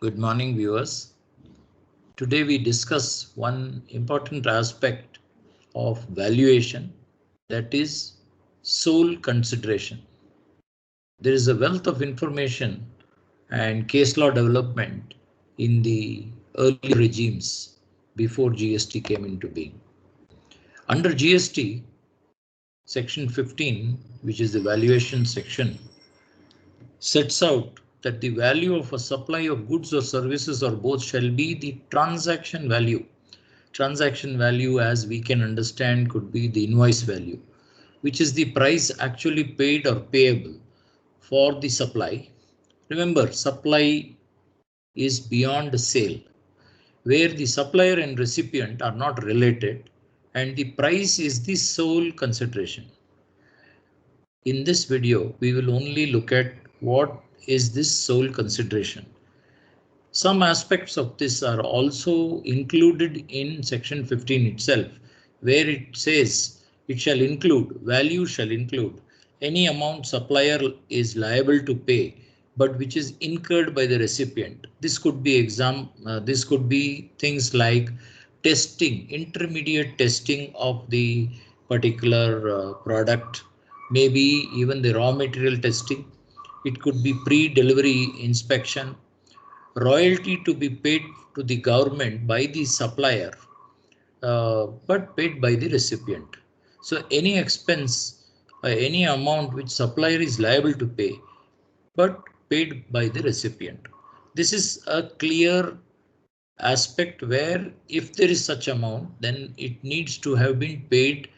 Good morning, viewers. Today we discuss one important aspect of valuation, that is sole consideration. There is a wealth of information and case law development in the early regimes before GST came into being. Under GST, Section 15, which is the valuation section, sets out that the value of a supply of goods or services or both shall be the transaction value. Transaction value, as we can understand, could be the invoice value, which is the price actually paid or payable for the supply. Remember, supply is beyond sale, where the supplier and recipient are not related, and the price is the sole consideration. In this video, we will only look at what is this sole consideration. Some aspects of this are also included in section 15 itself, where it says it shall include, value shall include any amount supplier is liable to pay, but which is incurred by the recipient. This could be this could be things like testing, intermediate testing of the particular product, maybe even the raw material testing. It could be pre-delivery inspection, royalty to be paid to the government by the supplier, but paid by the recipient. So any expense, any amount which supplier is liable to pay, but paid by the recipient. This is a clear aspect where if there is such amount, then it needs to have been paid.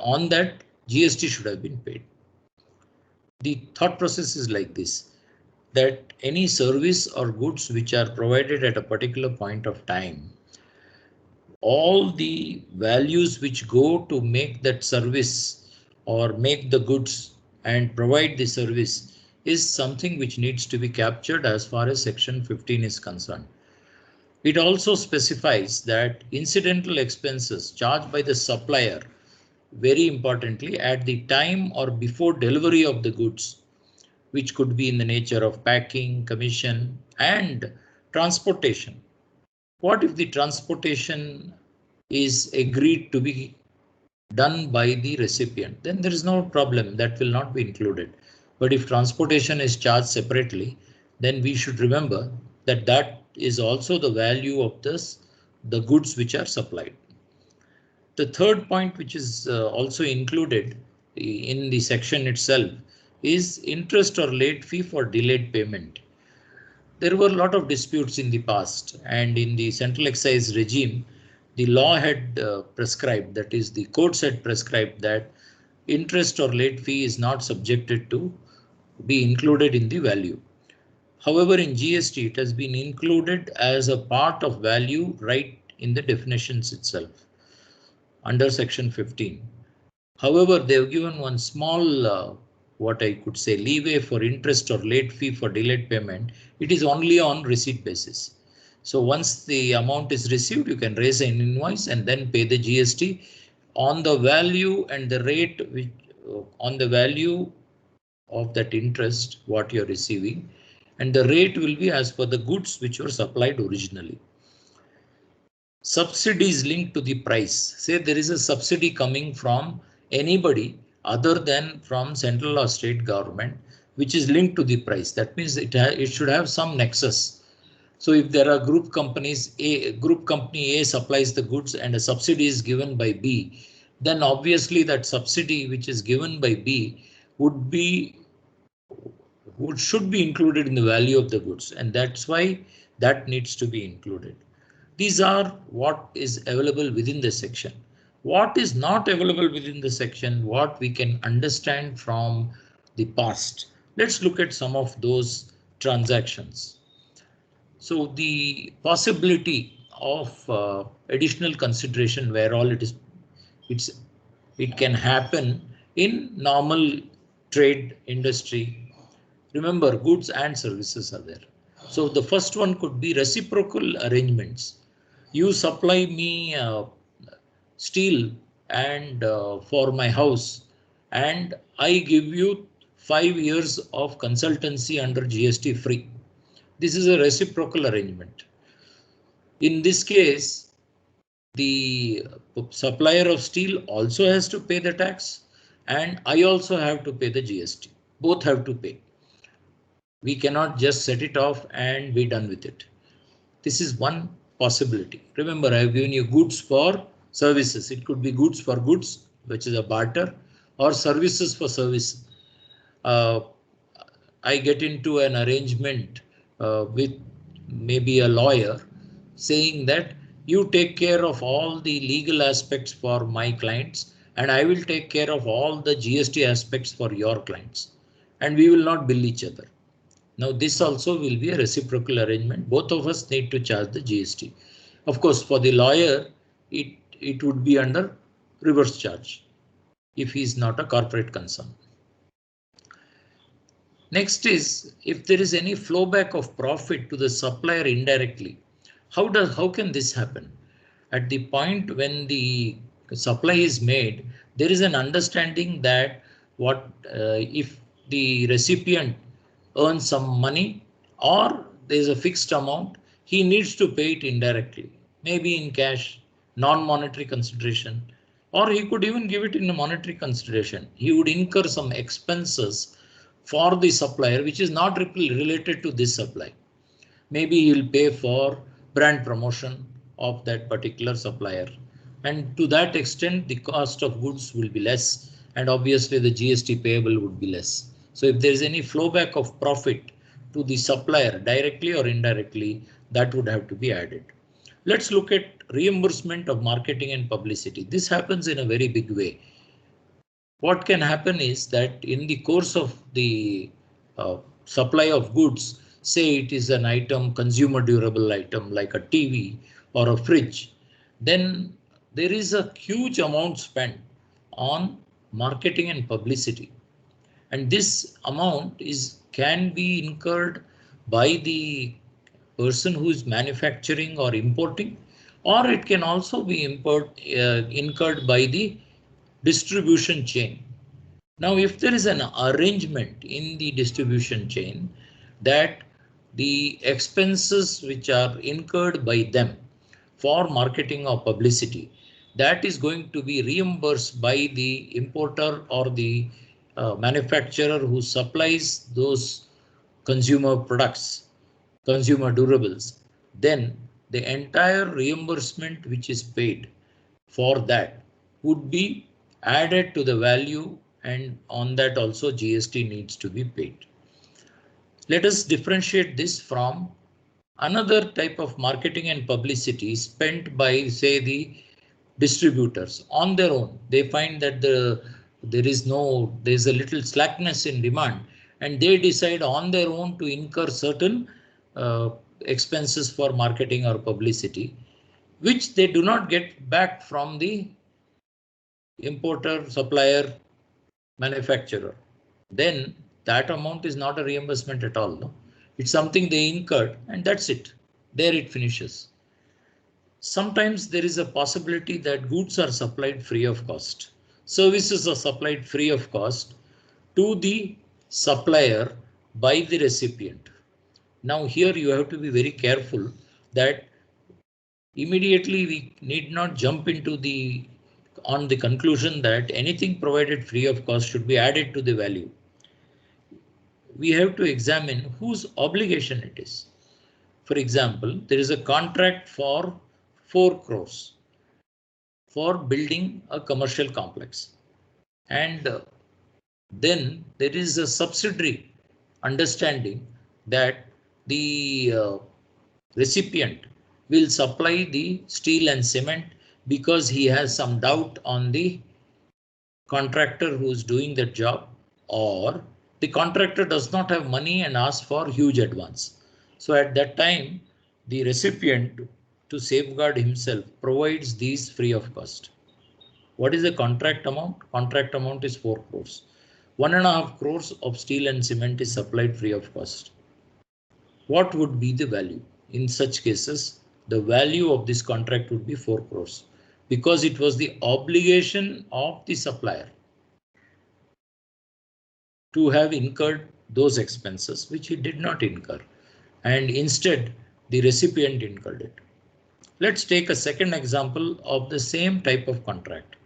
On that, GST should have been paid. The thought process is like this, that any service or goods which are provided at a particular point of time, all the values which go to make that service or make the goods and provide the service is something which needs to be captured as far as section 15 is concerned. It also specifies that incidental expenses charged by the supplier, very importantly, at the time or before delivery of the goods, which could be in the nature of packing, commission, and transportation. What if the transportation is agreed to be done by the recipient? Then there is no problem, that will not be included. But if transportation is charged separately, then we should remember that that is also the value of the goods which are supplied. The third point, which is also included in the section itself, is interest or late fee for delayed payment. There were a lot of disputes in the past, and in the central excise regime, the law had prescribed, that is, the courts had prescribed that interest or late fee is not subjected to be included in the value. However, in GST, it has been included as a part of value right in the definitions itself under section 15. However, they have given one small what I could say leeway for interest or late fee for delayed payment. It is only on receipt basis. So once the amount is received, you can raise an invoice and then pay the GST on the value and the rate which on the value of that interest what you're receiving, and the rate will be as per the goods which were supplied originally. Subsidies linked to the price. Say there is a subsidy coming from anybody other than from central or state government, which is linked to the price. That means it should have some nexus. So if there are group companies, group company A supplies the goods and a subsidy is given by B, then obviously that subsidy which is given by B should be included in the value of the goods, and that's why that needs to be included. These are what is available within the section. What is not available within the section, what we can understand from the past. Let's look at some of those transactions. So the possibility of additional consideration where all it can happen in normal trade industry. Remember, goods and services are there. So the first one could be reciprocal arrangements. You supply me steel and for my house, and I give you 5 years of consultancy under GST free. This is a reciprocal arrangement. In this case, the supplier of steel also has to pay the tax, and I also have to pay the GST. Both have to pay. We cannot just set it off and be done with it. This is one possibility. Remember, I have given you goods for services. It could be goods for goods, which is a barter, or services for service. I get into an arrangement with maybe a lawyer saying that you take care of all the legal aspects for my clients and I will take care of all the GST aspects for your clients, and we will not bill each other. Now this also will be a reciprocal arrangement. Both of us need to charge the GST. Of course, for the lawyer, it would be under reverse charge if he is not a corporate concern. Next is, if there is any flowback of profit to the supplier indirectly, how can this happen? At the point when the supply is made, there is an understanding that if the recipient earns some money or there is a fixed amount, he needs to pay it indirectly, maybe in cash, non-monetary consideration, or he could even give it in a monetary consideration. He would incur some expenses for the supplier, which is not related to this supply. Maybe he'll pay for brand promotion of that particular supplier. And to that extent, the cost of goods will be less. And obviously the GST payable would be less. So if there is any flowback of profit to the supplier directly or indirectly, that would have to be added. Let's look at reimbursement of marketing and publicity. This happens in a very big way. What can happen is that in the course of the supply of goods, say it is an item, consumer durable item like a TV or a fridge, then there is a huge amount spent on marketing and publicity. And this amount can be incurred by the person who is manufacturing or importing, or it can also be incurred by the distribution chain. Now, if there is an arrangement in the distribution chain that the expenses which are incurred by them for marketing or publicity, that is going to be reimbursed by the importer or the manufacturer who supplies those consumer products, consumer durables, then the entire reimbursement which is paid for that would be added to the value, and on that also GST needs to be paid. Let us differentiate this from another type of marketing and publicity spent by, say, the distributors on their own. They find that there's a little slackness in demand, and they decide on their own to incur certain expenses for marketing or publicity, which they do not get back from the importer, supplier, manufacturer. Then that amount is not a reimbursement at all. No? It's something they incurred and that's it. There it finishes. Sometimes there is a possibility that goods are supplied free of cost. Services are supplied free of cost to the supplier by the recipient. Now here you have to be very careful that immediately we need not jump into on the conclusion that anything provided free of cost should be added to the value. We have to examine whose obligation it is. For example, there is a contract for 4 crores for building a commercial complex. And then there is a subsidiary understanding that the recipient will supply the steel and cement because he has some doubt on the contractor who's doing the job, or the contractor does not have money and asks for huge advance. So at that time, the recipient, to safeguard himself, provides these free of cost. What is the contract amount? Contract amount is 4 crores. 1.5 crores of steel and cement is supplied free of cost. What would be the value? In such cases, the value of this contract would be 4 crores because it was the obligation of the supplier to have incurred those expenses, which he did not incur. and instead the recipient incurred it. Let's take a second example of the same type of contract.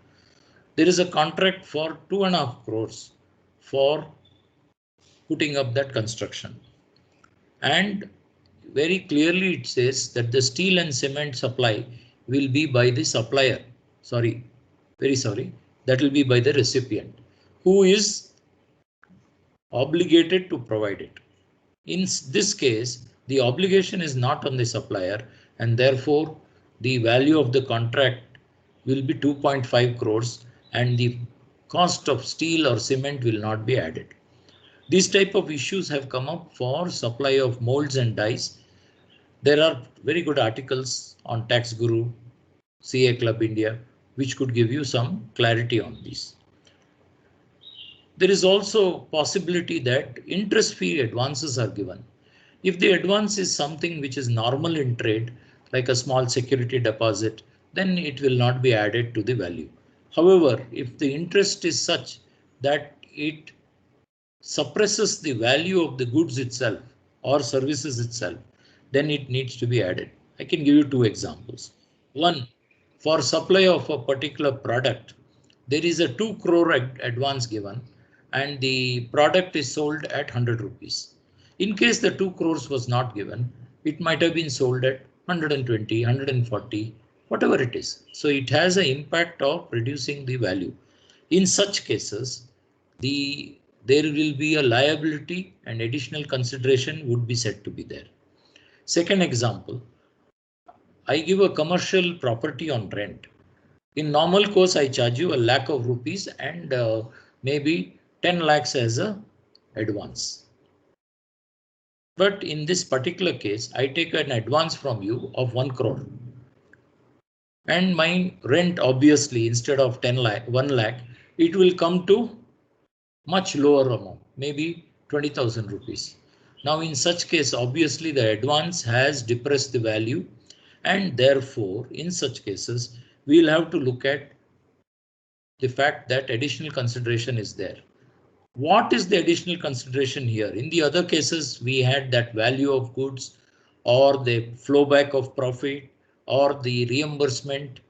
There is a contract for 2.5 crores for putting up that construction. And very clearly it says that the steel and cement supply will be by the supplier. Very sorry. That will be by the recipient, who is obligated to provide it. In this case, the obligation is not on the supplier, and therefore the value of the contract will be 2.5 crores and the cost of steel or cement will not be added. These type of issues have come up for supply of molds and dies. There are very good articles on Tax Guru, CA Club India, which could give you some clarity on this. There is also possibility that interest-free advances are given. If the advance is something which is normal in trade, like a small security deposit, then it will not be added to the value. However, if the interest is such that it suppresses the value of the goods itself or services itself, then it needs to be added. I can give you two examples. One, for supply of a particular product, there is a 2 crore advance given and the product is sold at 100 rupees. In case the 2 crores was not given, it might have been sold at 120, 140, whatever it is. So it has an impact of reducing the value. In such cases, there will be a liability and additional consideration would be said to be there. Second example, I give a commercial property on rent. In normal course, I charge you a lakh of rupees and maybe 10 lakhs as a advance. But in this particular case, I take an advance from you of 1 crore. And my rent, obviously, instead of 1 lakh, it will come to much lower amount, maybe 20,000 rupees. Now, in such case, obviously, the advance has depressed the value, and therefore, in such cases, we'll have to look at the fact that additional consideration is there. What is the additional consideration here? In the other cases, we had that value of goods or the flow back of profit or the reimbursement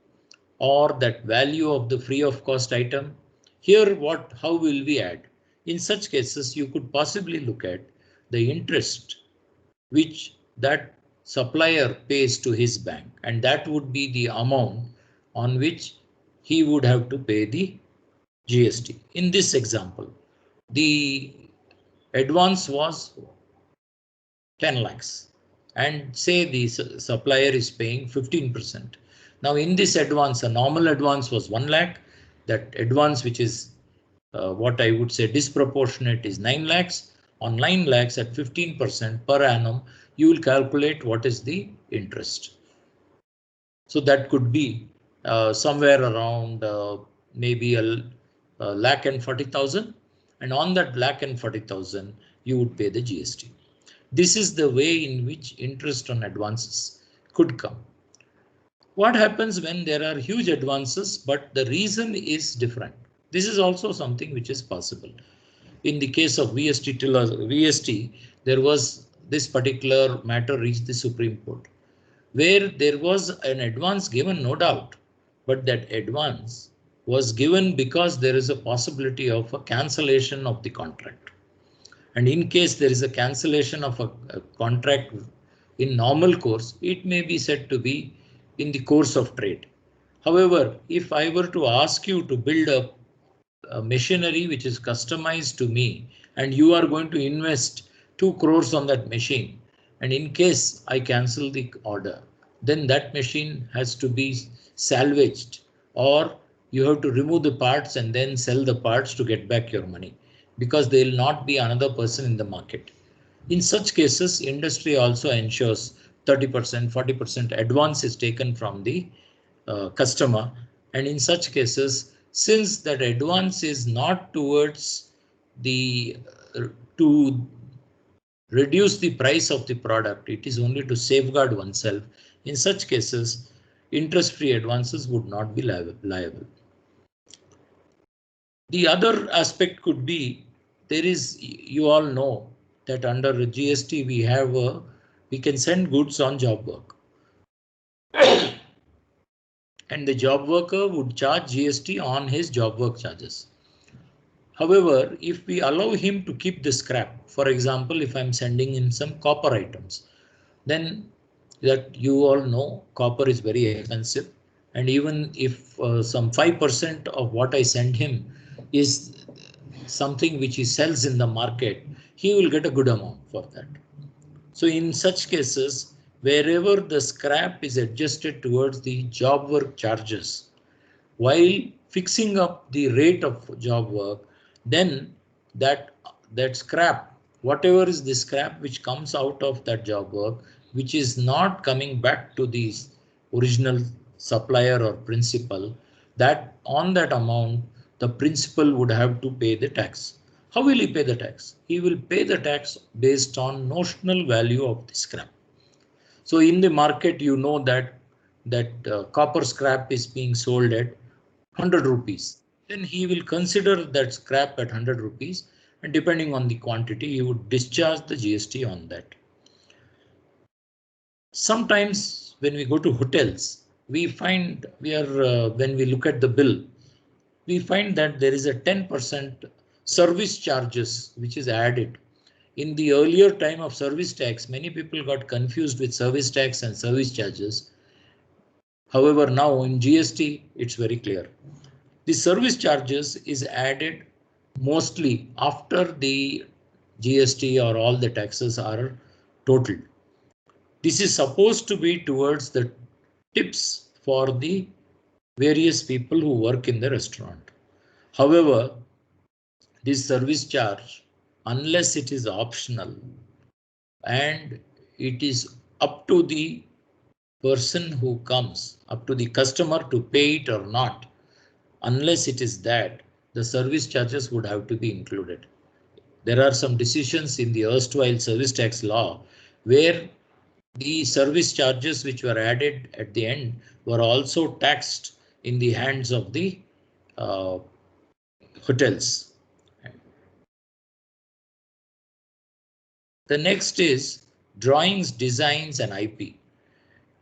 or that value of the free of cost item. Here, how will we add? In such cases, you could possibly look at the interest which that supplier pays to his bank, and that would be the amount on which he would have to pay the GST. In this example, the advance was 10 lakhs and say the supplier is paying 15%. Now in this advance, a normal advance was 1 lakh. That advance, which is what I would say disproportionate, is 9 lakhs. On 9 lakhs at 15% per annum, you will calculate what is the interest. So that could be somewhere around maybe a lakh and 40,000. And on that lakh and 40,000, you would pay the GST. This is the way in which interest on advances could come. What happens when there are huge advances, but the reason is different? This is also something which is possible. In the case of VST, there was this particular matter reached the Supreme Court, where there was an advance given, no doubt, but that advance was given because there is a possibility of a cancellation of the contract. And in case there is a cancellation of a contract in normal course, it may be said to be in the course of trade. However, if I were to ask you to build a machinery which is customized to me, and you are going to invest 2 crores on that machine, and in case I cancel the order, then that machine has to be salvaged, or you have to remove the parts and then sell the parts to get back your money, because there will not be another person in the market. In such cases, industry also ensures 30%, 40% advance is taken from the customer. And in such cases, since that advance is not towards the to reduce the price of the product, it is only to safeguard oneself. In such cases, interest-free advances would not be liable. The other aspect could be, you all know that under GST we have a we can send goods on job work. And the job worker would charge GST on his job work charges. However, if we allow him to keep the scrap, for example, if I'm sending him some copper items, then that you all know copper is very expensive. And even if some 5% of what I send him is something which he sells in the market, he will get a good amount for that. So in such cases, wherever the scrap is adjusted towards the job work charges, while fixing up the rate of job work, then that scrap, whatever is the scrap which comes out of that job work, which is not coming back to the original supplier or principal, that on that amount, the principal would have to pay the tax. How will he pay the tax? He will pay the tax based on notional value of the scrap. So in the market, you know that copper scrap is being sold at 100 rupees. Then he will consider that scrap at 100 rupees, and depending on the quantity, he would discharge the GST on that. Sometimes when we go to hotels, we find when we look at the bill, we find that there is a 10% service charges which is added. In the earlier time of service tax, many people got confused with service tax and service charges. However, now in GST, it's very clear. The service charges is added mostly after the GST or all the taxes are totaled. This is supposed to be towards the tips for the various people who work in the restaurant. However, this service charge, unless it is optional and it is up to the person who comes, up to the customer to pay it or not, unless it is that, the service charges would have to be included. There are some decisions in the erstwhile service tax law where the service charges which were added at the end were also taxed in the hands of the hotels. The next is drawings, designs, and IP.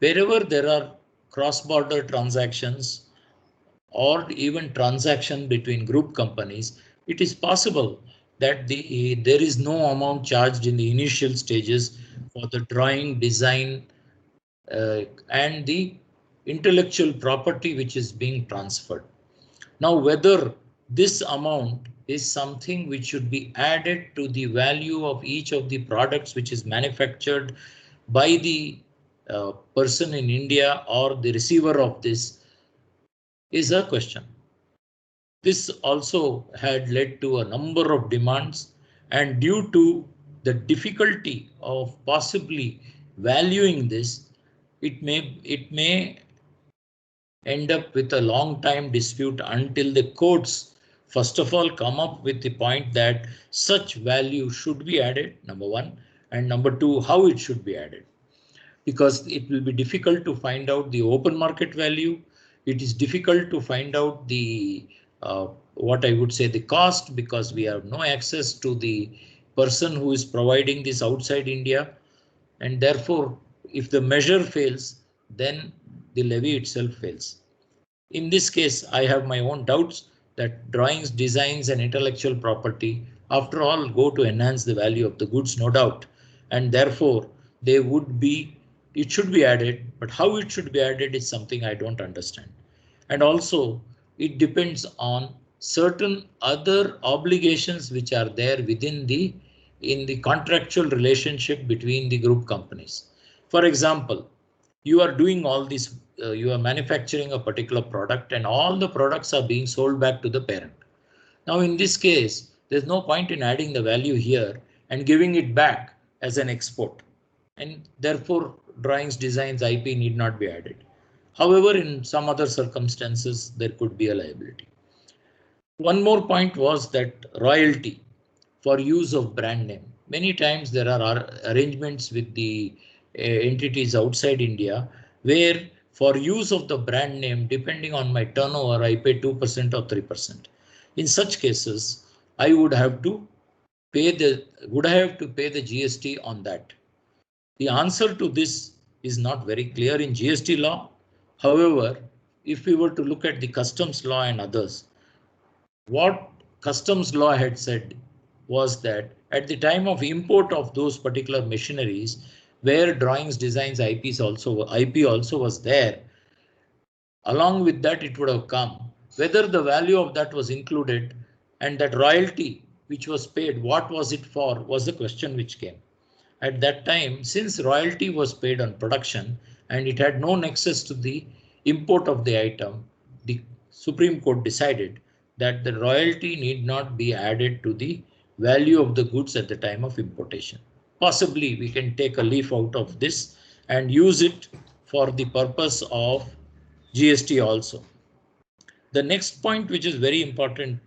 Wherever there are cross-border transactions or even transaction between group companies, it is possible that there is no amount charged in the initial stages for the drawing, design, and the intellectual property which is being transferred. Now, whether this amount is something which should be added to the value of each of the products which is manufactured by the person in India or the receiver of this is a question. This also had led to a number of demands, and due to the difficulty of possibly valuing this, it may end up with a long time dispute until the courts first of all come up with the point that such value should be added, number one, and number two, how it should be added. Because it will be difficult to find out the open market value. It is difficult to find out the what I would say the cost, because we have no access to the person who is providing this outside India, and therefore if the measure fails, then the levy itself fails. In this case, I have my own doubts that drawings, designs, and intellectual property, after all, go to enhance the value of the goods, no doubt, and therefore they would be, it should be added, but how it should be added is something I don't understand. And also, it depends on certain other obligations which are there within in the contractual relationship between the group companies. For example, you are doing all this, you are manufacturing a particular product and all the products are being sold back to the parent. Now, in this case, there's no point in adding the value here and giving it back as an export. And therefore, drawings, designs, IP need not be added. However, in some other circumstances, there could be a liability. One more point was that royalty for use of brand name. Many times there are arrangements with the entities outside India where for use of the brand name, depending on my turnover, I pay 2% or 3%. In such cases, I would have to pay the GST on that. The answer to this is not very clear in GST law. However, if we were to look at the customs law and others, what customs law had said was that at the time of import of those particular machineries, where drawings, designs, IP also was there, along with that it would have come. Whether the value of that was included and that royalty which was paid, what was it for, was the question which came. At that time, since royalty was paid on production and it had no nexus to the import of the item, the Supreme Court decided that the royalty need not be added to the value of the goods at the time of importation. Possibly we can take a leaf out of this and use it for the purpose of GST also. The next point, which is very important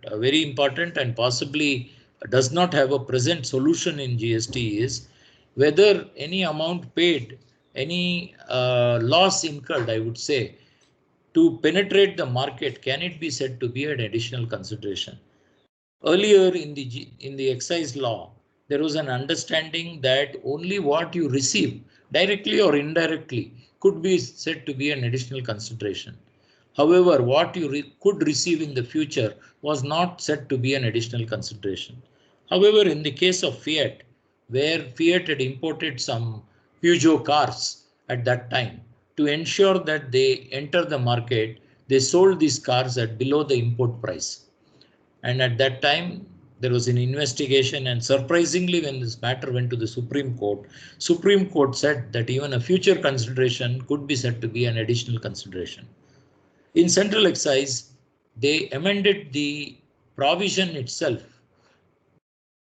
and possibly does not have a present solution in GST, is whether any amount paid, any loss incurred, I would say, to penetrate the market, can it be said to be an additional consideration? Earlier in the excise law, there was an understanding that only what you receive, directly or indirectly, could be said to be an additional consideration. However, what you could receive in the future was not said to be an additional consideration. However, in the case of Fiat, where Fiat had imported some Peugeot cars at that time, to ensure that they enter the market, they sold these cars at below the import price. And at that time, there was an investigation, and surprisingly, when this matter went to the Supreme Court said that even a future consideration could be said to be an additional consideration. In central excise, they amended the provision itself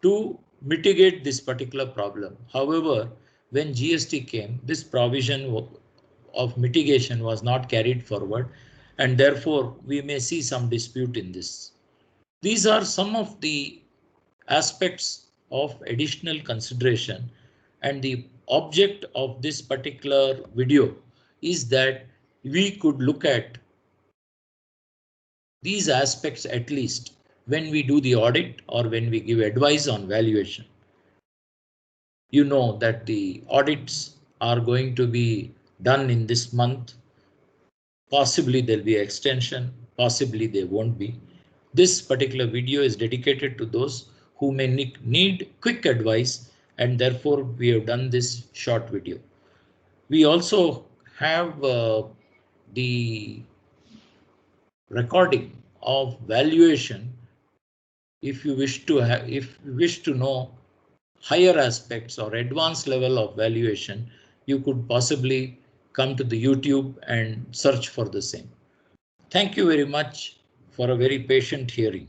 to mitigate this particular problem. However, when GST came, this provision of mitigation was not carried forward, and therefore we may see some dispute in this. These are some of the aspects of additional consideration, and the object of this particular video is that we could look at these aspects at least when we do the audit or when we give advice on valuation. You know that the audits are going to be done in this month. Possibly there'll be extension, possibly they won't be. This particular video is dedicated to those who may need quick advice, and therefore we have done this short video. We also have the recording of valuation. If you wish to know higher aspects or advanced level of valuation, you could possibly come to the YouTube and search for the same. Thank you very much for a very patient hearing.